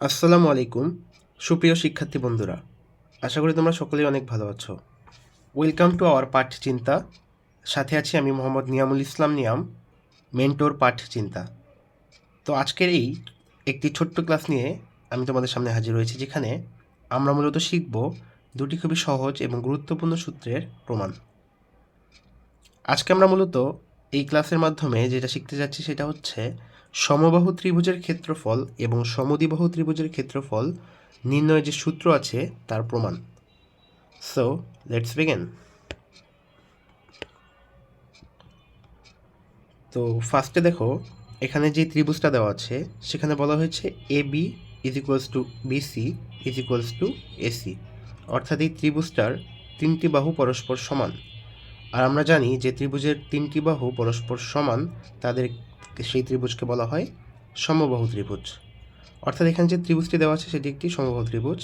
আসসালামু আলাইকুম সুপ্রিয় শিক্ষার্থী বন্ধুরা, আশা করি তোমরা সকলেই অনেক ভালো আছো। ওয়েলকাম টু আওয়ার পাঠ চিন্তা। সাথে আছি আমি মোহাম্মদ নিয়ামুল ইসলাম নিয়াম, মেন্টর পাঠ চিন্তা। তো আজকের এই একটি ছোট্ট ক্লাস নিয়ে আমি তোমাদের সামনে হাজির হয়েছি, যেখানে আমরা মূলত শিখব দুটি খুবই সহজ এবং গুরুত্বপূর্ণ সূত্রের প্রমাণ। আজকে আমরা মূলত এই ক্লাসের মাধ্যমে যেটা শিখতে যাচ্ছি সেটা হচ্ছে সমবাহু ত্রিভুজের ক্ষেত্রফল এবং সমদ্বিবাহু ত্রিভুজের ক্ষেত্রফল নির্ণয়ের যে সূত্র আছে তার প্রমাণ। So let's begin. তো ফার্স্টে দেখো, এখানে যে ত্রিভুজটা দেওয়া আছে সেখানে বলা হয়েছে A B is equals to BC is equals to AC, অর্থাৎ এই ত্রিভুজটার তিনটি বাহু পরস্পর সমান। আর আমরা জানি যে ত্রিভুজের তিনটি বাহু পরস্পর সমান, তাদের সেই ত্রিভুজকে বলা হয় সমবাহু ত্রিভুজ। অর্থাৎ এখানে যে ত্রিভুজটি দেওয়া আছে সেটি একটি সমবাহু ত্রিভুজ।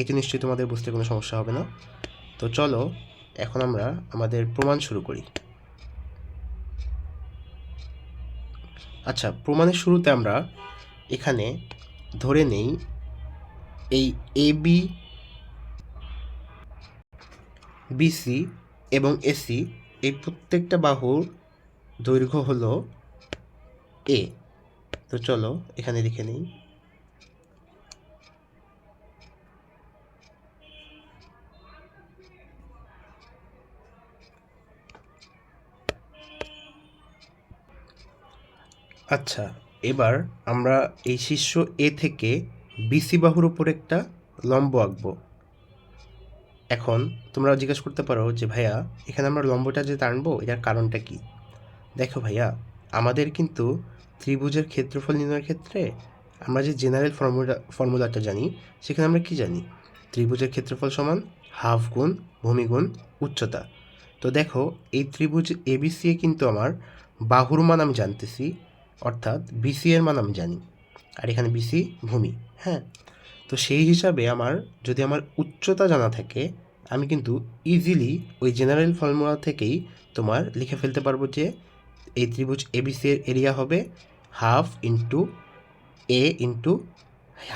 এটি নিশ্চয়ই তোমাদের বুঝতে কোনো সমস্যা হবে না। তো চলো এখন আমরা আমাদের প্রমাণ শুরু করি। আচ্ছা, প্রমাণের শুরুতে আমরা এখানে ধরে নেই এই এ বি, বিসি এবং এসি এই প্রত্যেকটা বাহুর দৈর্ঘ্য হলো এ। তো চলো এখানে লিখে নিই। আচ্ছা, এবার আমরা এই শীর্ষ এ থেকে বিসি বাহুর উপর একটা লম্ব আঁকবো। এখন তোমরা জিজ্ঞাসা করতে পারো যে ভাইয়া, এখানে আমরা লম্বটা যে টানবো এটার কারণটা কি? দেখো ভাইয়া, আমাদের কিন্তু ত্রিভুজের ক্ষেত্রফল নির্ণয়ের ক্ষেত্রে আমরা যে জেনারেল ফর্মুলাটা জানি, সেখানে আমরা কি জানি? ত্রিভুজের ক্ষেত্রফল সমান হাফ গুণ ভূমি গুণ উচ্চতা। তো দেখো, এই ত্রিভুজ এবিসি এ কিন্তু আমার বাহুর মান আমি জানতেছি, অর্থাৎ বিসি এর মান আমি জানি, আর এখানে বিসি ভূমি। হ্যাঁ, তো সেই হিসাবে যদি আমার উচ্চতা জানা থাকে, আমি কিন্তু ইজিলি ওই জেনারেল ফর্মুলা থেকেই তোমার লিখে ফেলতে পারবো যে এই ত্রিভুজ এবিসি এর এরিয়া হবে হাফ ইন্টু এ ইন্টু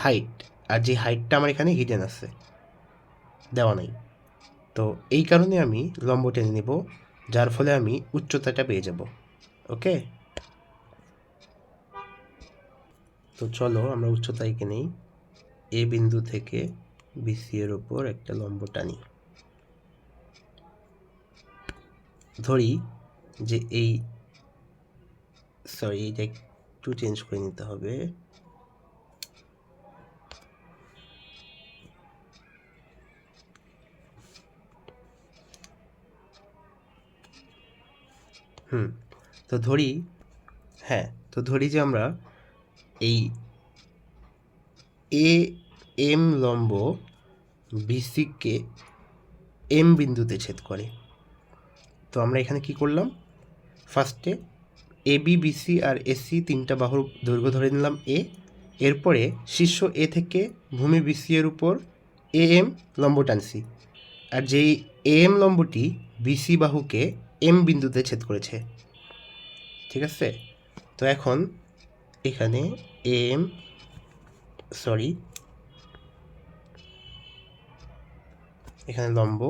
হাইট। আর যে হাইটটা আমার এখানে হিডেন আছে, দেওয়া নাই। তো এই কারণে আমি লম্ব টেনে নেব, যার ফলে আমি উচ্চতাটা পেয়ে যাব। ওকে, তো চলো আমরা উচ্চতা এঁকে নেই। এ বিন্দু থেকে বিসি এর উপর একটা লম্ব টানি। ধরি যে এইটা একটু চেঞ্জ করে নিতে হবে। তো ধরি, হ্যাঁ, তো ধরি যে আমরা এই এ এম লম্ব বিসিকে এম বিন্দুতে ছেদ করে। তো আমরা এখানে কি করলাম? ফার্স্টে A B BC R AC তিনটা বাহুর দৈর্ঘ্য ধরে নিলাম এ। এরপরে শীর্ষ এ থেকে ভূমি বিসি এর উপর এ এম লম্ব টানছি, আর যেই এ এম লম্বটি বিসি বাহুকে এম বিন্দুতে ছেদ করেছে। ঠিক আছে, তো এখন এখানে এম সরি এখানে লম্ব,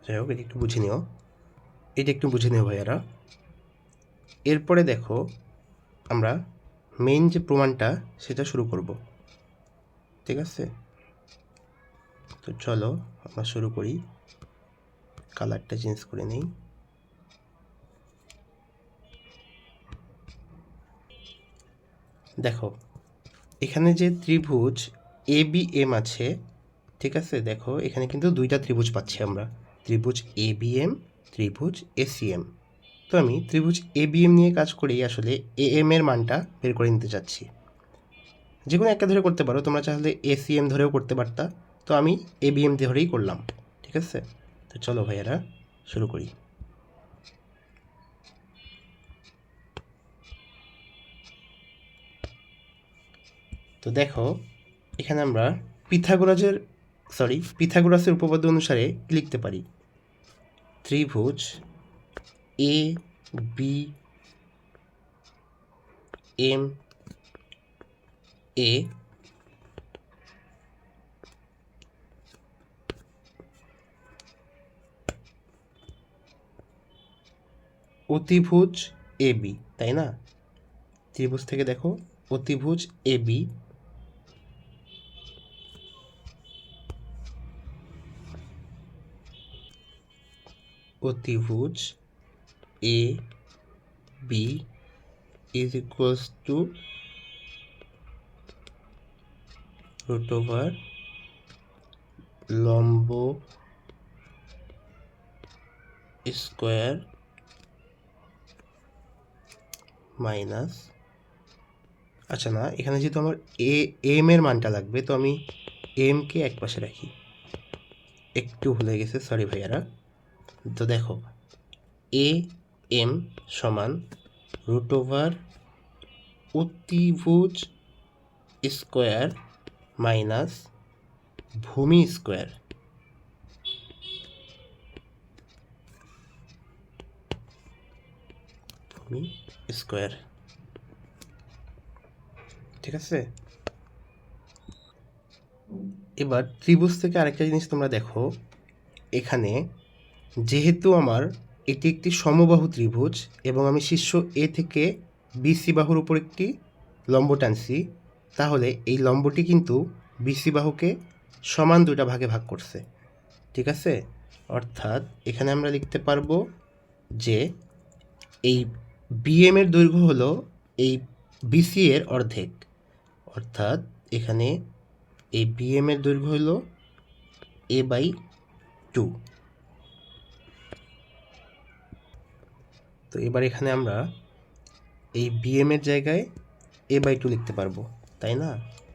যাই হোক, এটা একটু বুঝে নিও ভাইয়ারা। এরপরে দেখো, আমরা মেইন যে প্রমাণটা সেটা শুরু করব। ঠিক আছে, তো চলো আমরা শুরু করি। কালারটা চেঞ্জ করে নেই। দেখো, এখানে যে ত্রিভুজ এ বি এম আছে, ঠিক আছে, দেখো এখানে কিন্তু দুইটা ত্রিভুজ পাচ্ছি আমরা, ত্রিভুজ এ বি এম, ত্রিভুজ এসিএম। তো আমি ত্রিভুজ এ বি এম নিয়ে কাজ করেই আসলে এ এম এর মানটা বের করে নিতে চাচ্ছি। যে কোনো একটা ধরে করতে পারো, তোমরা চাইলে এসিএম ধরেও করতে পারতা। তো আমি এ বি এম ধরেই করলাম। ঠিক আছে, তো চলো ভাইয়ারা শুরু করি। তো দেখো এখানে আমরা পিথাগোরাসের উপপাদ্য অনুসারে কি লিখতে পারি? ত্রিভুজ এ বি এম এ অতিভুজ এ বি, তাই না? ত্রিভুজ থেকে দেখো অতিভুজ এ বি অতিভুজ A B is equals to root over লম্ব স্কোয়ার মাইনাস, আচ্ছা না, এখানে যেহেতু আমার এম এর মানটা লাগবে, তো আমি এমকে এক পাশে রাখি। একটু ভুলে গেছে, সরি ভাইয়ারা। তো দেখো এ এম সমান রুট ওভার অতিভুজ স্কোয়ার মাইনাস ভূমি স্কোয়ার। ভূমি স্কোয়ার, ঠিক আছে? এবার ত্রিভুজ থেকে আরেকটা জিনিস তোমরা দেখো, এখানে যেহেতু আমার এটি একটি সমবাহু ত্রিভুজ এবং আমি শীর্ষ এ থেকে বিসি বাহুর উপর একটি লম্ব টানছি, তাহলে এই লম্বটি কিন্তু বিসি বাহুকে সমান দুইটা ভাগে ভাগ করছে, ঠিক আছে? অর্থাৎ এখানে আমরা লিখতে পারবো যে এই বিএম এর দৈর্ঘ্য হলো এই বিসি এর অর্ধেক, অর্থাৎ এখানে এই বিএম এর দৈর্ঘ্য হলো a/2। তো এবার এখানে আমরা এই বিএম এর জায়গায় a/2 লিখতে পারবো, তাই না?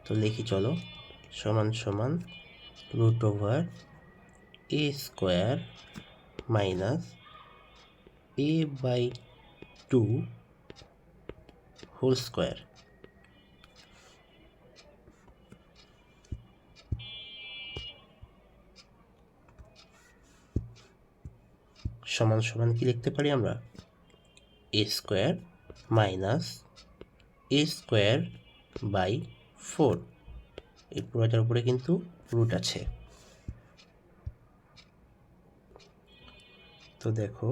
তো লিখি চলো, সমান সমান root over A square minus a/2 whole square সমান সমান কি লিখতে পারি আমরা? A square minus A square by 4। এই পুরোটার উপরে কিন্তু রুট আছে। তো দেখো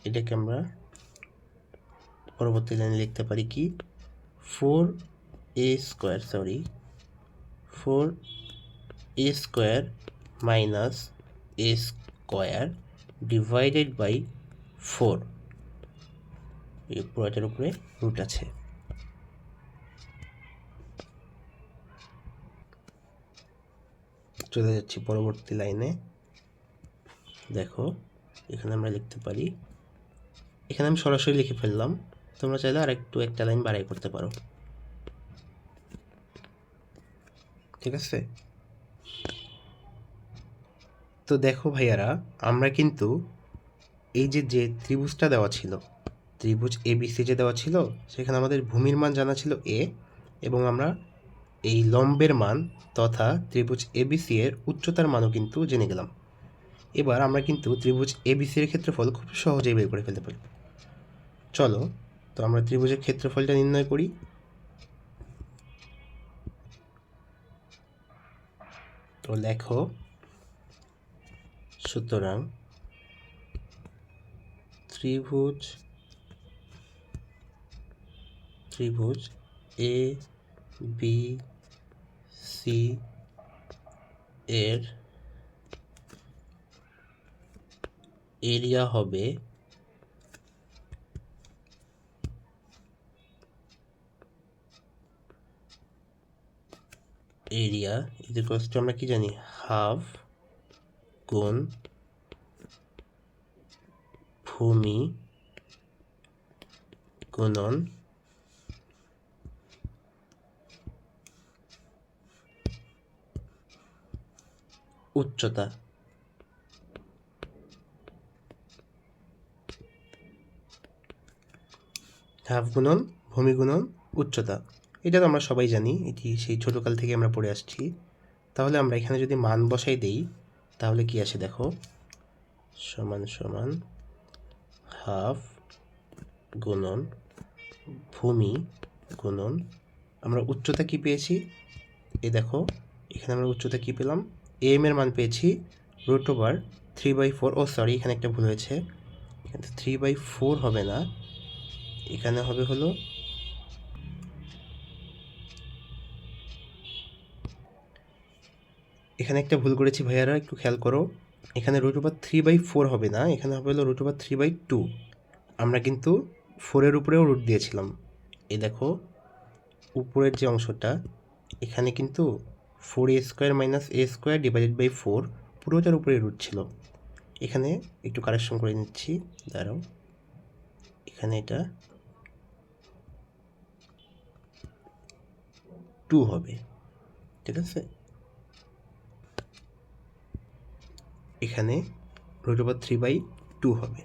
এটাকে আমরা পরবর্তী লাইনে লিখতে পারি কি? 4a square minus A square divided by 4। এই পুরোটার উপরে রুট আছে। চলে যাচ্ছি পরবর্তী লাইনে। দেখো এখানে আমরা লিখতে পারি, এখানে আমি সরাসরি লিখে ফেললাম, তোমরা চাইলে আর একটু একটা লাইন বাড়াই করতে পারো, ঠিক আছে? তো দেখো ভাইয়ারা, আমরা কিন্তু এই যে ত্রিভুজটা দেওয়া ছিল, ত্রিভুজ এবিসি যে দেওয়া ছিল, সেখানে আমাদের ভূমির মান জানা ছিল এ, এবং আমরা এই লম্বের মান তথা ত্রিভুজ এবিসি এর উচ্চতার মানও কিন্তু জেনে গেলাম। এবার আমরা কিন্তু ত্রিভুজ এবিসি এর ক্ষেত্রফল খুব সহজেই বের করে ফেলতে পারি। চলো, তো আমরা ত্রিভুজের ক্ষেত্রফলটা নির্ণয় করি। তো লেখো, সুতরাং ত্রিভুজ এ বি সি এর এরিয়া হবে এরিয়া ইকুয়ালস টু, আমরা কি জানি, হাফ গুণ ভূমি গুণন উচ্চতা। হাফ গুণন ভূমি গুণন উচ্চতা। এটা তো আমরা সবাই জানি, এটি সেই ছোটোকাল থেকে আমরা পড়ে আসছি। তাহলে আমরা এখানে যদি মান বসাই দেই তাহলে কি আসে দেখো, সমান সমান হাফ গুণন ভূমি গুণন, আমরা উচ্চতা কি পেয়েছি, এই দেখো এখানে আমরা উচ্চতা কি পেলাম, এম এর মান পেয়েছি √3/4। ও সরি, এখানে একটা ভুল হয়েছে, এখানে 3/4 হবে না, এখানে হবে হলো এখানে একটা ভুল করেছি ভাইয়ারা, একটু খেয়াল করো, এখানে √3/4 হবে না, এখানে হবে হলো √3/2। আমরা কিন্তু 4-এর উপরেও রুট দিয়েছিলাম, এই দেখো উপরের যে অংশটা এখানে কিন্তু 4a² - a² / 4 পুরোটার উপরে রুট ছিল। এখানে একটু কারেকশন করে নিচ্ছি, দাঁড়াও, এখানে এটা 2 হবে, ঠিক আছে, এখানে √3/2 হবে।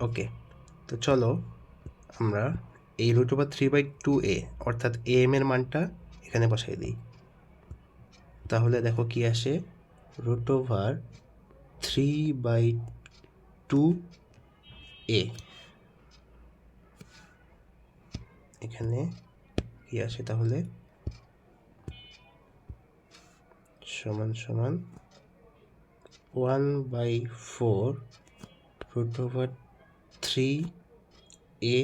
ওকে, তো চলো আমরা এই √3/2a অর্থাৎ am এর মানটা এখানে বসাই দিই। তাহলে দেখো কি আসে, √3/2a, এখানে কি আসে তাহলে, সমান সমান 1/4 √3a²।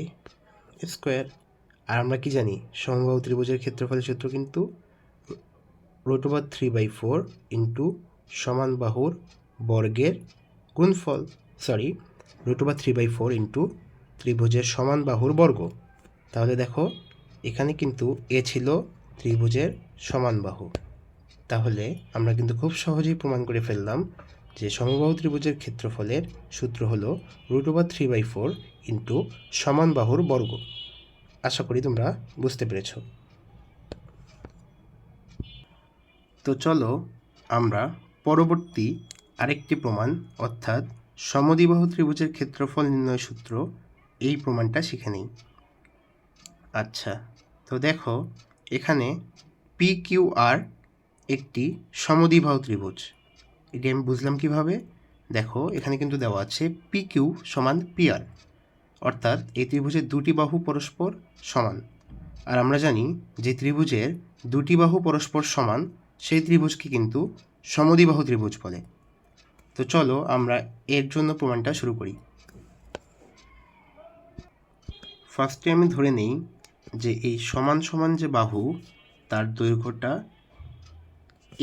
আর আমরা কি জানি, সমবাহু ত্রিভুজের ক্ষেত্রফলের সূত্র কিন্তু √3/4 ইন্টু সমান বাহুর বর্গের গুণফল, সরি √3/4 ইন্টু ত্রিভুজের সমান বাহুর বর্গ। তাহলে দেখো এখানে কিন্তু এ ছিল ত্রিভুজের সমান বাহু, তাহলে আমরা কিন্তু খুব সহজেই প্রমাণ করে ফেললাম যে সমবাহু ত্রিভুজের ক্ষেত্রফলের সূত্র হলো √3/4 ইন্টু সমান বাহুর বর্গ। আশা করি তোমরা বুঝতে পেরেছ। তো চলো আমরা পরবর্তী আরেকটি প্রমাণ অর্থাৎ সমদ্বিবাহু ত্রিভুজের ক্ষেত্রফল নির্ণয় সূত্র, এই প্রমাণটা শিখে নিই। আচ্ছা, তো দেখো এখানে PQR একটি সমদ্বিবাহু ত্রিভুজ, এটি আমি বুঝলাম কিভাবে, দেখো এখানে কিন্তু দেওয়া আছে PQ সমান PR, অর্থাৎ এই ত্রিভুজের দুটি বাহু পরস্পর সমান। আর আমরা জানি যে ত্রিভুজের দুটি বাহু পরস্পর সমান সেই ত্রিভুজকে কিন্তু সমদ্বিবাহু ত্রিভুজ বলে। তো চলো আমরা এর জন্য প্রমাণটা শুরু করি। ফার্স্টে আমি ধরে নেই যে এই সমান সমান যে বাহু তার দৈর্ঘ্যটা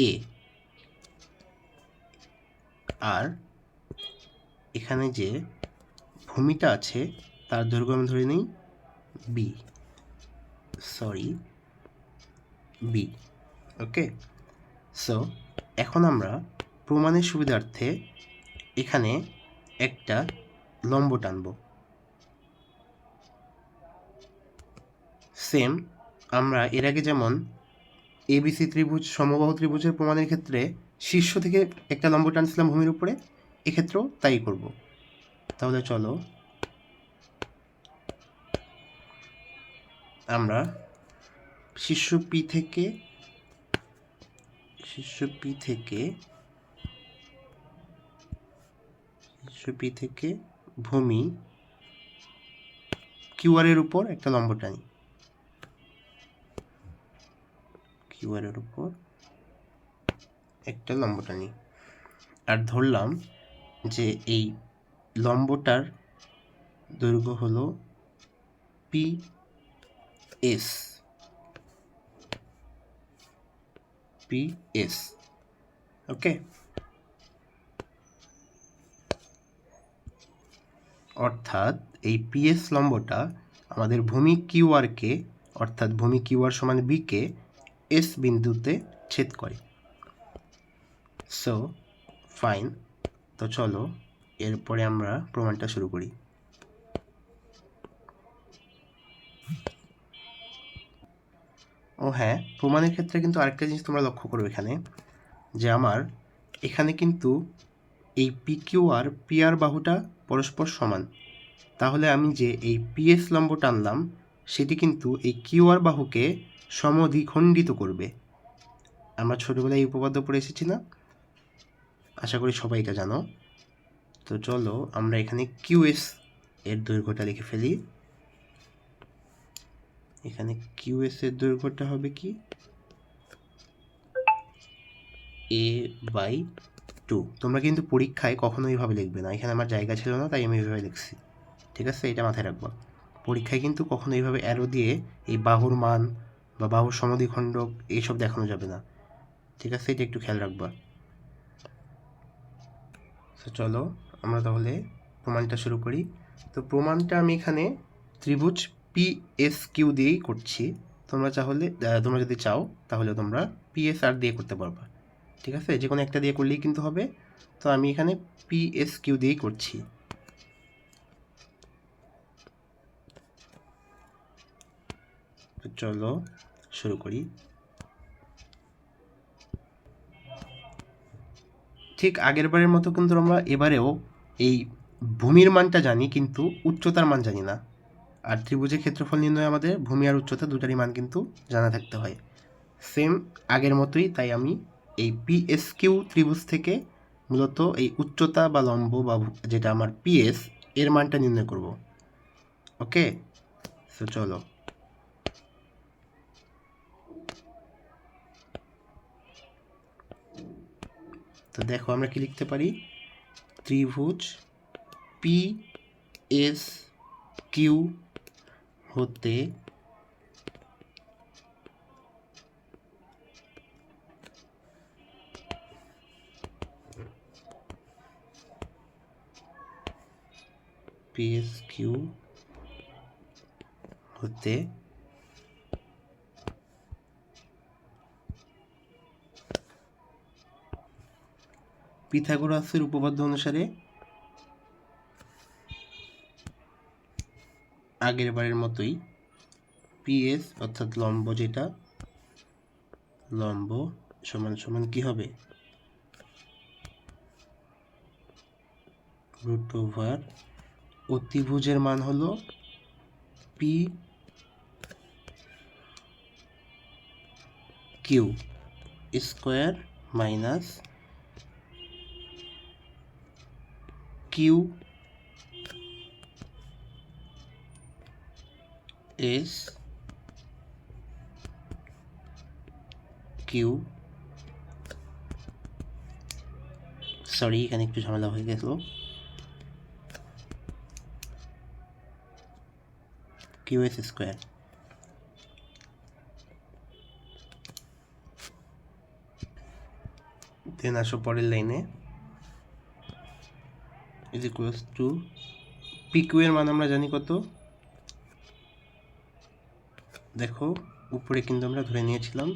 a, আর এখানে যে ভূমিটা আছে তার দৈর্ঘ্য আমি ধরে নেই b। ওকে, সো এখন আমরা প্রমাণের সুবিধার্থে এখানে একটা লম্ব টানব। সেম আমরা এর আগে যেমন ABC ত্রিভুজ সমবাহু ত্রিভুজের প্রমাণের ক্ষেত্রে শীর্ষ থেকে একটা লম্ব টানছিলাম ভূমির উপরে, এক্ষেত্রেও তাই করব। তাহলে চলো আমরা শীর্ষ P থেকে ভূমি QR এর উপর একটা লম্ব টানি, QR এর উপর একটা লম্ব টানি, আর ধরলাম যে এই লম্বটার দৈর্ঘ্য হলো PS। ওকে, অর্থাৎ এই PS লম্বটা আমাদের ভূমি কিউআরকে, অর্থাৎ ভূমি কিউআর সমান B কে S বিন্দুতে ছেদ করে। সো ফাইন, তো চলো এরপরে আমরা প্রমাণটা শুরু করি। ও হ্যাঁ, প্রমাণের ক্ষেত্রে কিন্তু আরেকটা জিনিস তোমরা লক্ষ্য করো এখানে, যে আমার এখানে কিন্তু এই PQR PR বাহুটা পরস্পর সমান, তাহলে আমি যে এই PS লম্ব টানলাম সেটি কিন্তু এই কিউআর বাহুকে সমদ্বিখণ্ডিত করবে। আমরা ছোটোবেলায় এই উপপাদ্য পড়ে এসেছি না? আশা করি সবাই এটা জানো। তো চলো আমরা এখানে কিউএস এর দৈর্ঘ্যটা লিখে ফেলি। এখানে কিউএস এর দৈর্ঘ্যটা হবে কি a/2। তোমরা কিন্তু পরীক্ষায় কখনো এইভাবে লিখবে না, এখানে আমার জায়গা ছিল না তাই আমি এইভাবে লিখছি, ঠিক আছে? এটা মাথায় রাখবা। পরীক্ষায় কিন্তু কখনো এইভাবে অ্যারো দিয়ে এই বাহুর মান বা বাহুর সমদ্বিখণ্ডক এইসব দেখানো যাবে না, ঠিক আছে? এটা একটু খেয়াল রাখবা। তো চলো আমরা তাহলে প্রমাণটা শুরু করি। তো প্রমাণটা আমি এখানে ত্রিভুজ PSQ দিয়েই করছি। তোমরা যদি চাও তাহলে তোমরা PSR দিয়ে করতে পারবা, ঠিক আছে? যে কোনো একটা দিয়ে করলেই কিন্তু হবে। তো আমি এখানে PSQ দিয়েই করছি। তো চলো শুরু করি। ঠিক আগের বারের মতো কিন্তু আমরা এবারেও এই ভূমির মানটা জানি কিন্তু উচ্চতার মান জানি না। আর ত্রিভুজের ক্ষেত্রফল নির্ণয় আমাদের ভূমি আর উচ্চতা দুটারই মান কিন্তু জানা থাকতে হয়, সেম আগের মতোই। তাই আমি এই PSQ ত্রিভুজ থেকে মূলত এই উচ্চতা বা লম্ব বা যেটা আমার PS এর মানটা নির্ণয় করব। ওকে, তো চলো। তো দেখো আমরা কি লিখতে পারি, ত্রিভুজ PSQ হতে PSQ হতে পিথাগোরাসের উপপাদ্য অনুসারে আগের বারের মতোই PS অর্থাৎ লম্ব, যেটা লম্ব সমান সমান কি হবে, রুট ওভার অতিভুজের মান হলো PQ square minus QS sorry এখানে একটু ঝামেলা হয়ে গেল, QS স্কোয়ার। দেন আসো পরের লাইনে, ইজ ইকুয়ালস টু PQ এর মান আমরা জানি কত। দেখো উপরে কিন্তু আমরা ধরে নিয়েছিলাম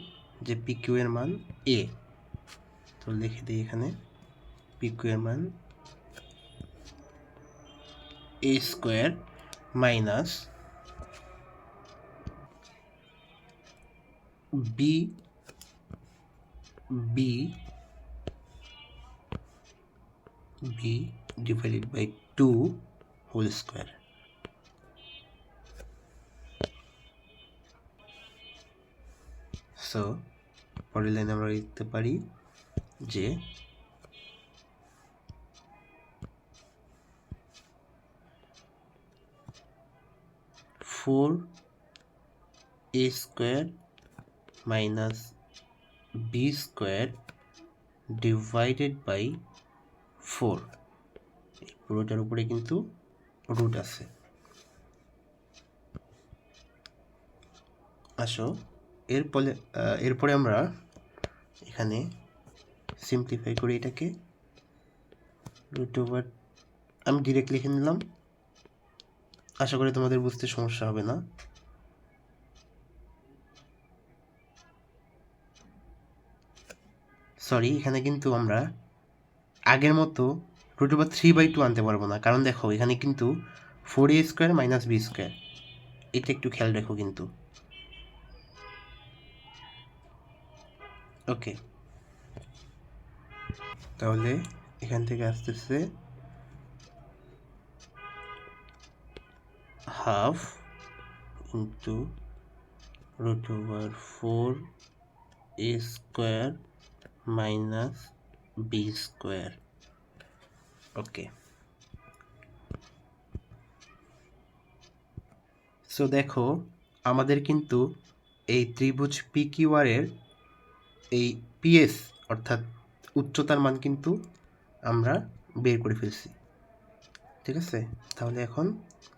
যে PQ এর মান A। তো লিখে দিই এখানে PQ এর মান A square minus B divided by 2 whole square। So পরের লাইনে আমরা লিখতে পারি যে four A square minus B square divided by 4, এই পুরোটার উপরে কিন্তু রুট আছে। আসো এরপরে আমরা এখানে সিম্পলিফাই করি এটাকে, রুট ওভার আমি ডিরেক্ট লিখে নিলাম, আশা করি তোমাদের বুঝতে সমস্যা হবে না। সরি এখানে কিন্তু আমরা আগের মতো রুট ওভার 3/2 আনতে পারবো না, কারণ দেখো এখানে কিন্তু 4A square minus B square, এটা একটু খেয়াল রেখো কিন্তু। ওকে, তাহলে এখান থেকে আসতেছে half into √4 a² minus b²। ওকে, সো দেখো আমাদের কিন্তু এই ত্রিভুজ PQR এর এই PS অর্থাৎ উচ্চতার মান কিন্তু আমরা বের করে ফেলছি। ঠিক আছে, তাহলে এখন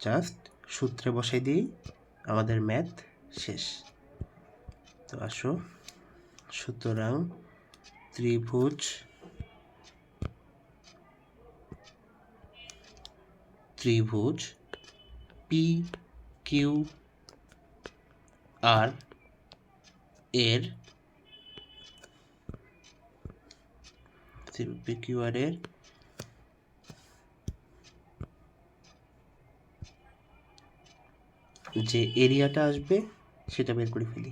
জাস্ট সূত্রে বসাই দিই, আমাদের ম্যাথ শেষ। তো আসো, সুতরাং ত্রিভুজ PQR এর যে এরিয়াটা আসবে সেটা বের করে ফেলি।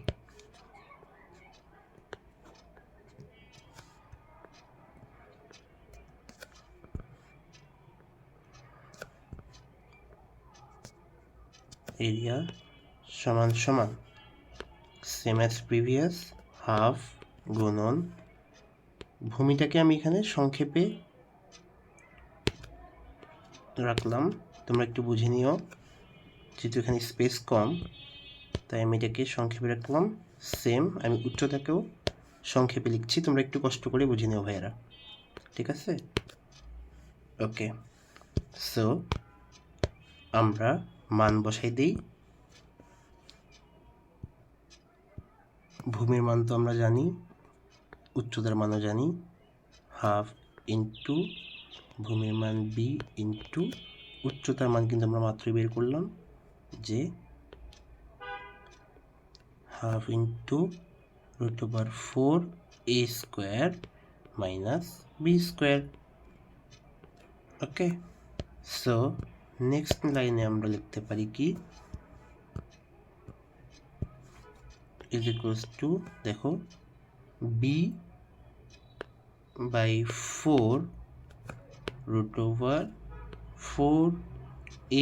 এরিয়া সমান সমান সেম অ্যাজ প্রিভিয়াস হাফ গুণন, ভূমিটাকে আমি এখানে সংক্ষেপে রাখলাম, তোমরা একটু বুঝে নিও, যেহেতু এখানে স্পেস কম তাই আমি এটাকে সংক্ষেপে রাখলাম। সেম আমি উচ্চতাকেও সংক্ষেপে লিখছি, তোমরা একটু কষ্ট করে বুঝে নিও ভাইয়ারা, ঠিক আছে? ওকে, সো আমরা মান বসাই দিই। ভূমির মান তো আমরা জানি, উচ্চতার মানও জানি, হাফ ইন্টু ভূমির মান বি ইন্টু উচ্চতার মান কিন্তু আমরা মাত্রই বের করলাম, যে half into √4 a² minus b²। ওকে, সো নেক্সট লাইনে আমরা লিখতে পারি কি, ইজ ইকুয়ালস টু, দেখো b/4 √4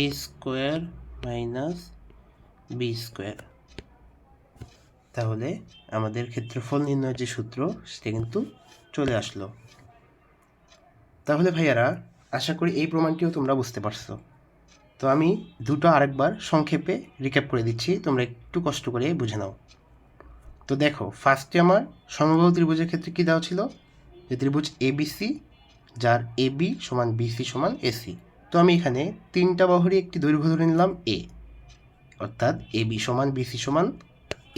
a² মাইনাস b²। তাহলে আমাদের ক্ষেত্রফল নির্ণয়ের যে সূত্র সেটা কিন্তু চলে আসলো। তাহলে ভাইয়ারা আশা করি এই প্রমাণটিও তোমরা বুঝতে পারছো। তো আমি দুটো আরেকবার সংক্ষেপে রিক্যাপ করে দিচ্ছি, তোমরা একটু কষ্ট করে বুঝে নাও। তো দেখো, ফার্স্টে আমার সমবাহু ত্রিভুজের ক্ষেত্রে কী দেওয়া ছিল, যে ত্রিভুজ ABC যার AB সমান BC সমান AC। তো আমি এখানে তিনটা বাহুরই একটি দৈর্ঘ্য ধরে নিলাম A, অর্থাৎ AB সমান BC সমান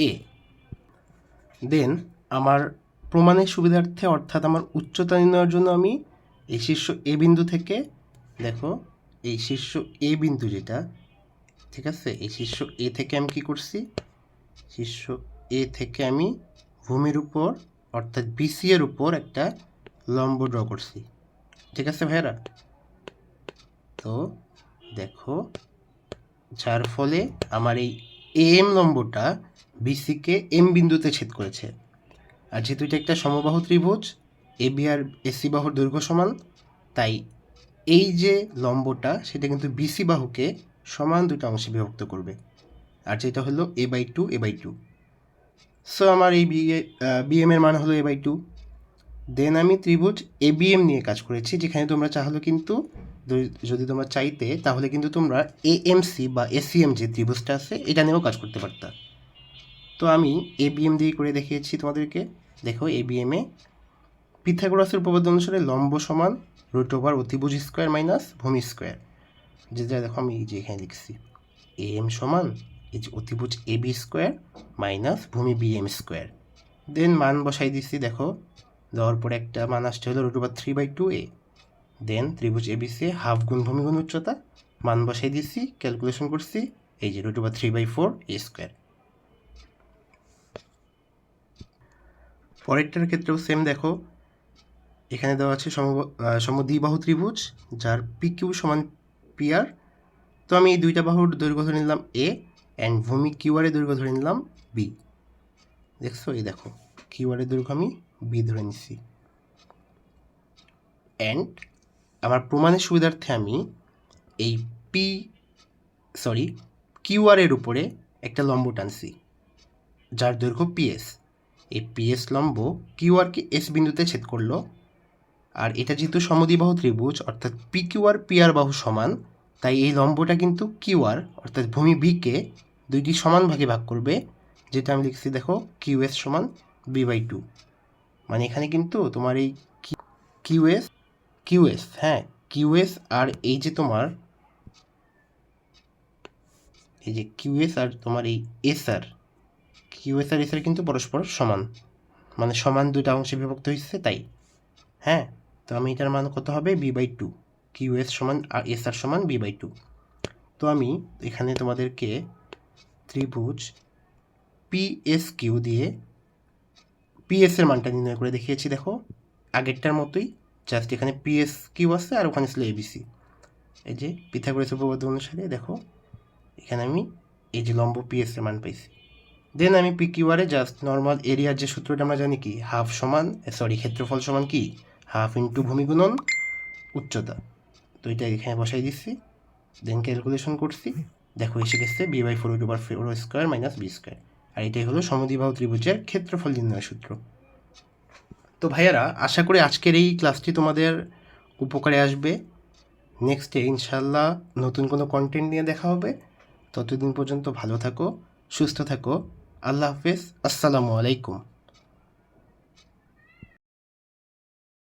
A। দেন আমার প্রমাণের সুবিধার্থে, অর্থাৎ আমার উচ্চতা নির্ণয়ের জন্য আমি এই শীর্ষ A বিন্দু থেকে, দেখো এই শীর্ষ A বিন্দু যেটা, ঠিক আছে, এই শীর্ষ A থেকে আমি কি করছি, শীর্ষ A থেকে আমি ভূমির উপর অর্থাৎ BC এর উপর একটা লম্ব ড্র করছি। ঠিক আছে ভাইয়েরা? তো দেখো, যার ফলে আমার এই AM লম্বটা BCকে M বিন্দুতে ছেদ করেছে। আর যেহেতু এটা একটা সমবাহু ত্রিভুজ, AB আর AC বাহুর দৈর্ঘ্য সমান, তাই এই যে লম্বটা সেটা কিন্তু BC বাহুকে সমান দুটো অংশে বিভক্ত করবে, আর যেটা হলো a/2 a/2। সো আমার এই BM এর মান হলো a/2। দেন আমি ত্রিভুজ ABM নিয়ে কাজ করেছি, যেখানে তোমরা চাহলে কিন্তু, যদি তোমরা চাইতে তাহলে কিন্তু তোমরা AMC বা ACM যে ত্রিভুজটা আছে এটা নিয়েও কাজ করতে পারতা। তো আমি ABM দিয়ে করে দেখিয়েছি তোমাদেরকে। দেখো, ABM এ পিথাগোরাসের উপপাদ্য অনুসারে লম্ব সমান √ অতিভুজ স্কোয়ার মাইনাস ভূমি স্কোয়ার, যেটা দেখো আমি এই যে এখানে লিখছি, AM সমান এই যে অতিভুজ AB² মাইনাস ভূমি BM²। দেন মান বসাই দিচ্ছি, দেখো দেওয়ার পরে একটা মান আসছে হলো √3/2a। দেন ত্রিভুজ ABC হাফ গুণ ভূমি গুণ উচ্চতা, মান বসাই দিচ্ছি, ক্যালকুলেশন করছি, এই যে √3/4 a²। পরেরটার ক্ষেত্রেও সেম, দেখো এখানে দেওয়া আছে সমদ্বিবাহু ত্রিভুজ যার PQ সমান PR। তো আমি এই দুইটা বাহুর দৈর্ঘ্য ধরে নিলাম A অ্যান্ড ভূমি QR এর দৈর্ঘ্য ধরে নিলাম B। দেখছো, এই দেখো QR এর দৈর্ঘ্য আমি B ধরে নিচ্ছি। অ্যান্ড আমার প্রমাণের সুবিধার্থে আমি এই QR এর উপরে একটা লম্ব টানছি যার দৈর্ঘ্য পিএস। এই পিএস লম্ব কিউআরকে এস বিন্দুতে ছেদ করলো। আর এটা যেহেতু সমদ্বিবাহু ত্রিভুজ অর্থাৎ পি কিউআর পিআর বাহু সমান, তাই এই লম্বটা কিন্তু কিউআর অর্থাৎ ভূমি বিকে দুইটি সমান ভাগে ভাগ করবে, যেটা আমি লিখছি দেখো কিউএস সমান বি/2। মানে এখানে কিন্তু তোমার এই কিউএস হ্যাঁ কিউএস আর এই যে তোমার এই যে কিউএস আর তোমার এই এসআর, কিউএস আর এসআর কিন্তু পরস্পর সমান, মানে সমান দুইটা অংশে বিভক্ত হয়েছে তাই। হ্যাঁ, তো আমি এটার মান কত হবে বি/2, কিউএস সমান আর এসআর সমান বি/2। তো আমি এখানে তোমাদেরকে ত্রিভুজ পিএসকিউ দিয়ে পিএস এর মানটা নির্ণয় করে দেখিয়েছি। দেখো আগেরটার মতোই, জাস্ট এখানে পিএসকিউ আছে আর ওখানে ছিল এবিসি। এই যে পিথাগোরাস উপপাদ্য অনুসারে দেখো এখানে আমি এই যে লম্ব পিএস এর মান পাইছি। দেন আমি পি কিউআরে জাস্ট নর্মাল এরিয়ার যে সূত্রটা আমরা জানি কি ক্ষেত্রফল সমান কি হাফ ইন্টু ভূমি গুণন উচ্চতা। তো এটা এখানে বসাই দিচ্ছি, দেন ক্যালকুলেশন করছি, দেখো এসে গেছে b/4 মাইনাস বি স্কোয়ার। আর এটাই হলো সমদ্বিবাহু ত্রিভুজের ক্ষেত্রফল নির্ণয় সূত্র। তো ভাইয়ারা, আশা করি আজকের এই ক্লাসটি তোমাদের উপকারে আসবে। নেক্সটে ইনশাল্লাহ নতুন কোনো কন্টেন্ট নিয়ে দেখা হবে। ততদিন পর্যন্ত ভালো থাকো, সুস্থ থাকো। আল্লাহ হাফেজ, আসসালামু আলাইকুম।